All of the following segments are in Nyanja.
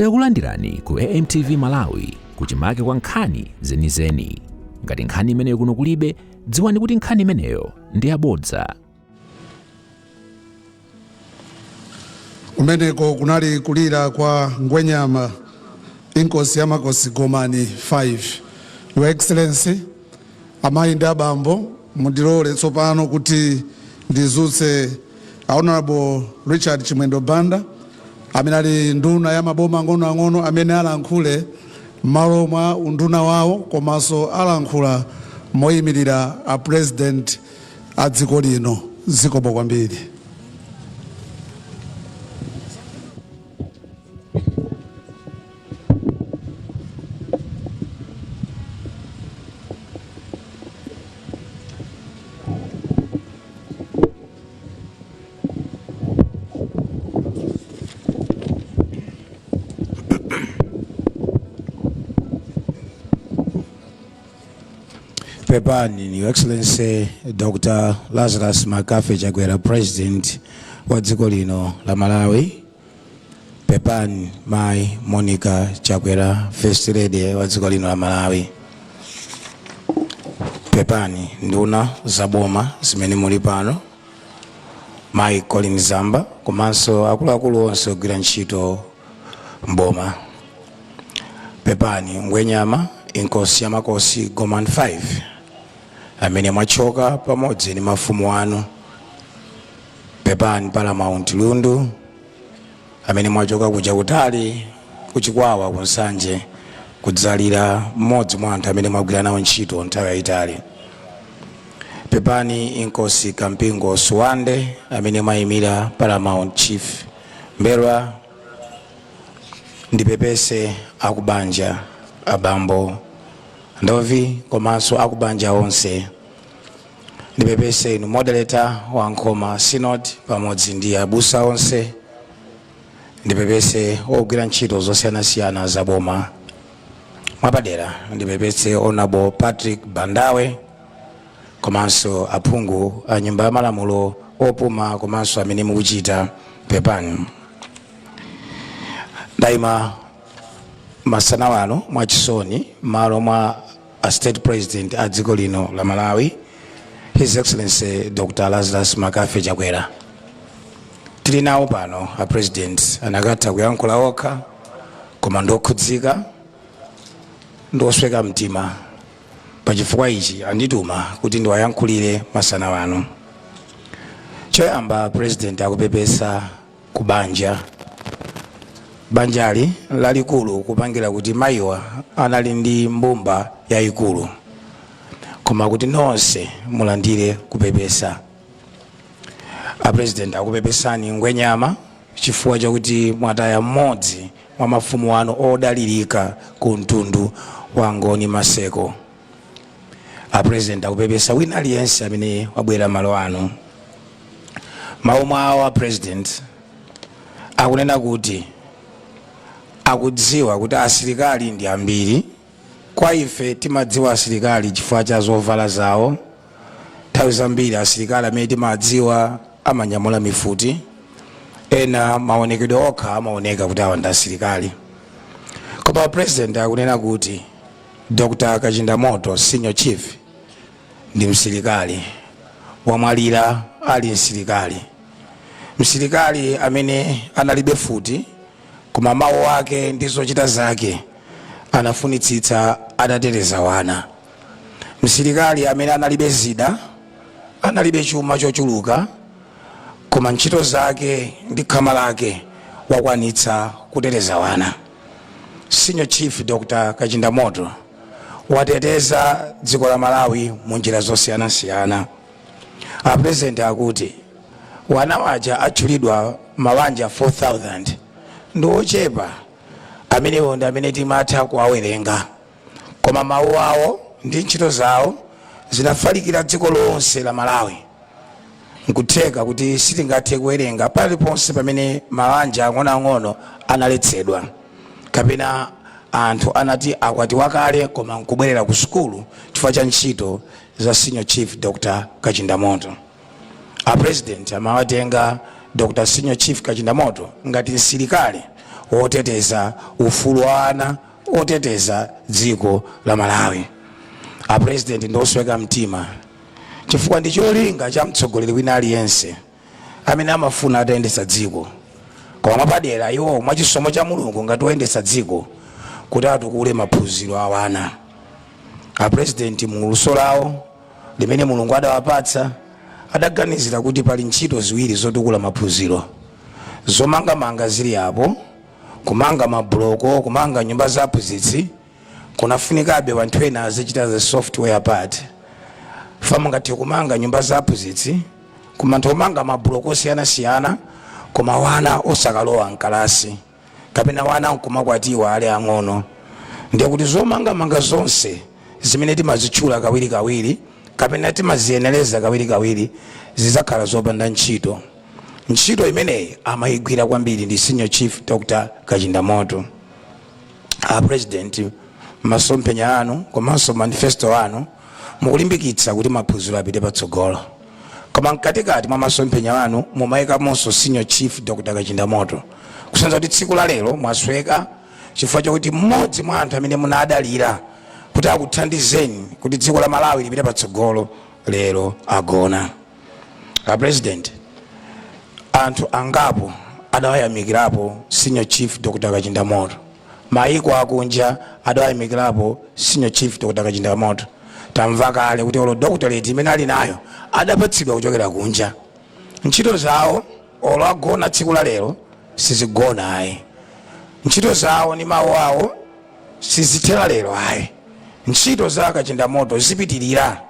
Takulandirani ku AMTV Malawi kuchimake kwa nkhani zenizeni. Ngati nkhani imeneyo kuno kulibe, dziwani kuti nkhani imeneyo ndi yabodza. Kumeneko kunali kulira kwa Ngwenyama inkosi ya makosi Gomani 5. Your Excellency, amayi ndi abambo, mundilole tsopano kuti ndizutse Honorable Richard Chimwendo Banda, amene ali nduna ya maboma ang'ono amene alankhule malo mwa unduna wawo komanso alankhula moyimirira a president a dziko lino. Zikomo kwambiri. Pepani, Your Excellency Dr. Lazarus Makafe Chakwera, President wa dziko lino la Malawi. Pepani, Mai Monica Chakwera, First Lady wa dziko lino la Malawi. Pepani, nduna zaboma zimene muli pano. Mai Colin Zamba, komanso akuluakulu onse ogwira ntchito mboma. Pepani, Ngwenyama inkosi ya makosi Gomani 5. amene mwachoka pamodzi ndi mafumu anu. Pepani Paramount Lundu, amene mwachoka kuja kutali kuchikwawa kunsanje kudzalira mmodzi mwa anthu amene mwagwira nawo ntchito nthawi yayitali. Pepani inkosi Kampingo Suwande, amene mwayimira Paramount Chief Mberwa. Ndipepese akubanja abambo Ndovi komanso akubanja onse. Ndipepese inu moderator wa Nkoma Synod pamodzi ndi abusa onse. Ndipepese ogwira ntchito zosiyanasiyana za boma. Mwapadera ndipepese Honorable Patrick Bandawe komanso aphungu a nyumba ya malamulo opuma komanso amene mukuchita pepani. Daima masana wano mwachisoni malo mwa a State President a dziko lino la Malawi, His Excellency Dr. Lazarus Makafe Chakwera. Tili nawo pano a President anakatha kuyankhula okha koma ndokhudzika ndosweka mtima. Pachifukwa ichi andituma kuti ndiwayankhulire masana wano. Choyamba President akupepesa kubanja. Banjali lalikulu kupangira kuti mayiwa anali ndi mbumba yayikulu, koma kuti nonse mulandire kupepesa. A President akupepesani Ngwenyama chifukwa chakuti mwataya mmodzi mwa mafumu anu odalirika ku mtundu wa Ngoni Maseko. A President akupepesa wina aliyense amene wabwera malo anu. Mawu mwawo a President akunena kuti akudziwa kuti asilikali ndi ambiri. Kwa ife timadziwa asilikali chifukwa cha zovala zawo. Nthawi zambiri asilikali amene timadziwa amanyamula mifuti, ena maonekedwe okha amaoneka kuti awa ndi asilikali. Koma President akunena kuti Dr. Kachindamoto Senior Chief ndi msilikali, wamwalira ali msilikali. Msilikali amene analibe futi koma mawu ake ndi zochita zake anafunitsitsa adatereza wana. Msilikali amene analibe zida, analibe chuma chochuluka, koma ntchito zake ndi khama lake wakwanitsa kutereza wana. Senior Chief Dr. Kachindamoto wateteza dziko la Malawi mu njira zosiyanasiyana. A President akuti wana waja atchulidwa mawanja 4,000 ndi ochepa amenewo ndi amene timatha kuwawerenga, koma mawu awo ndi ntchito zawo zinafalikira dziko lonse la Malawi. Nkutheka kuti sitingathe kuwerenga paliponse pamene mawanja ang'onoang'ono analetsedwa, kapena anthu anati akwati wakale koma nkubwerera ku sukulu chifukwa cha ntchito za Senior Chief Dr. Kachindamoto. A President amawatenga Dr. Senior Chief Kachindamoto ngati msilikali oteteza ufulu wa ana, oteteza dziko la Malawi. A president ndosweka mtima chifukwa ndi cholinga cha mtsogoleri wina aliyense amene amafuna atayendetsa dziko. Koma mwapadera iwo mwachisomo cha Mulungu ngati oyendetsa dziko kuti atukule maphunziro a wana. A president muluso lawo limene Mulungu adawapatsa adaganizira kuti pali ntchito ziwiri zotukula maphunziro. Zomangamanga zili apo, kumanga mabloko, kumanga nyumba za aphunzitsi, kunafunikabe wanthu ena azichita the software part. Famu ngati kumanga nyumba za aphunzitsi, kumanga mabloko osiyana-siyana, koma wana osakalowa mkalasi, kapena wana nkumakwatiwa ali ang'ono. Ndiye kuti zomangamanga zonse zimene timazitchula kawiri kapena timaziyenereza kawiri zizakhala zopanda ntchito. Ntchito imeneyi amayigwira kwambiri ndi Senior Chief Dr. Kachinda Moto. A president masomphenya anu komanso manifesto anu mukulimbikitsa kuti maphunziro apite patsogolo. Koma mkatikati mwa masomphenya anu mumayikamonso Senior Chief Dr. Kachinda Moto. Kusenza kuti tsiku la lero mwasweka chifukwa chakuti mmodzi mwa anthu amene munadalira kuti akuthandizeni kuti dziko la Malawi lipite patsogolo lero agona. A president anthu angapo adawayamikirapo Senior Chief Dr. Kachinda Moto. Maiko akunja adawayamikirapo Senior Chief Dr. Kachinda Moto. Tamva kale kuti olo doctorate imene ali nayo adapatsidwa kuchokera kunja. Ntchito zawo olo agona tsiku la lero sizigona ayi. Ntchito zawo ni mawu awo sizithera lero ayi. Ntchito za Kachinda Moto zipitirira.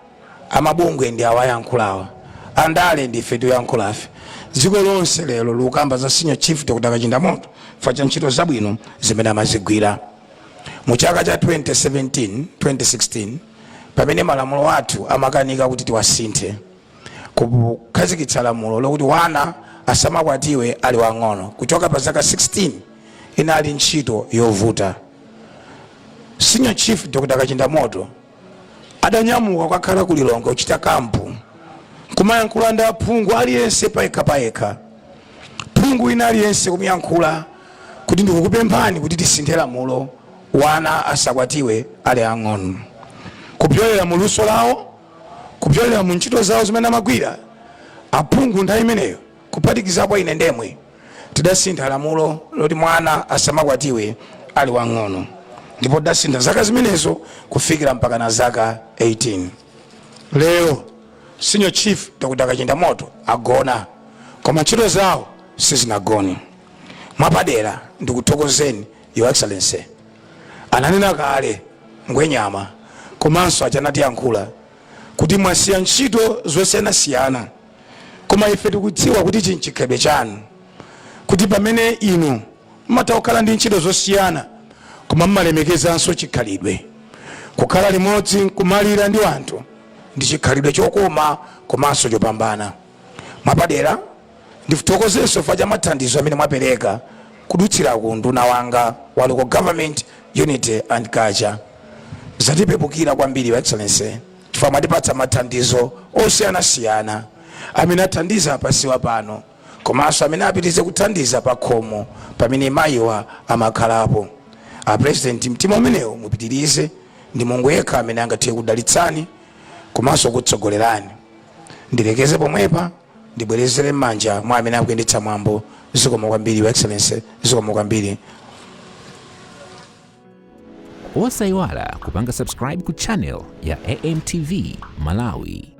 Amabungwe ndi awayankhulawa, andale ndi ife toyankhulafe. Dziko lonse lero lukamba za Senior Chief Dr. Kachinda Moto facha ntchito zabwino zimene amazigwira. Mu chaka cha 2016 pamene malamulo athu amakanika kuti tiwasinthe kukhazikitsa lamulo lokuti wana asamakwatiwe ali wang'ono kuchoka pa zaka 16 inali ntchito yovuta. Senior Chief Dr. Kachinda Moto adanyamuka kwakhala kulilongo kuchita kampu kumayankhula ndi aphungu aliyense payekha. Phungu ina aliyense kumayankhula kuti ndikukupemphani kuti tisinthe lamulo wana asakwatiwe ali ang'ono. Kupyolera mu luso lawo, kupyolera mu ntchito zawo zimene amagwira, aphungu nthawi imeneyo kuphatikizapo ine ndemwe tidasintha lamulo loti mwana asamakwatiwe ali wang'ono. Ndipo tidasintha zaka zimenezo kufikira mpaka na zaka 18. Leo Senior Chief Dr. Kachinda Moto agona koma ntchito zawo sizinagoni. Mwapadera ndikuthokozeni Your Excellency. Ananena kale Ngwenyama komanso achanatiyankhula kuti mwasiya ntchito zosiyanasiyana, koma ife tikudziwa kuti chinchikhebe chanu kuti pamene inu mmatawakhala ndi ntchito zosiyana koma mmalemekezanso chikhalidwe. Kukhala limodzi kumalira ndi anthu ndi chikhalidwe chokoma komanso chopambana. Mwapadera ndikuthokozenso facha mathandizo amene mwapereka kudutsira ku nduna wanga wa local government unity and culture. Zatipepukira kwambiri Your Excellency chifukwa mwatipatsa mathandizo osiyanasiyana amene athandiza pasiwa pano komanso amene apitize kuthandiza pa khomo pamene mayiwa amakhalapo. A president mtima umenewo mupitirize ndi Mulungu yekha amene angathe kudalitsani komanso kutsogolerani. Ndilekeze pomwepa ndibwerezere m'manja mwa amene akuyendetsa mwambo. Zikomo kwambiri Your Excellency, zikomo kwambiri. Osayiwala kupanga subscribe ku channel ya AMTV Malawi.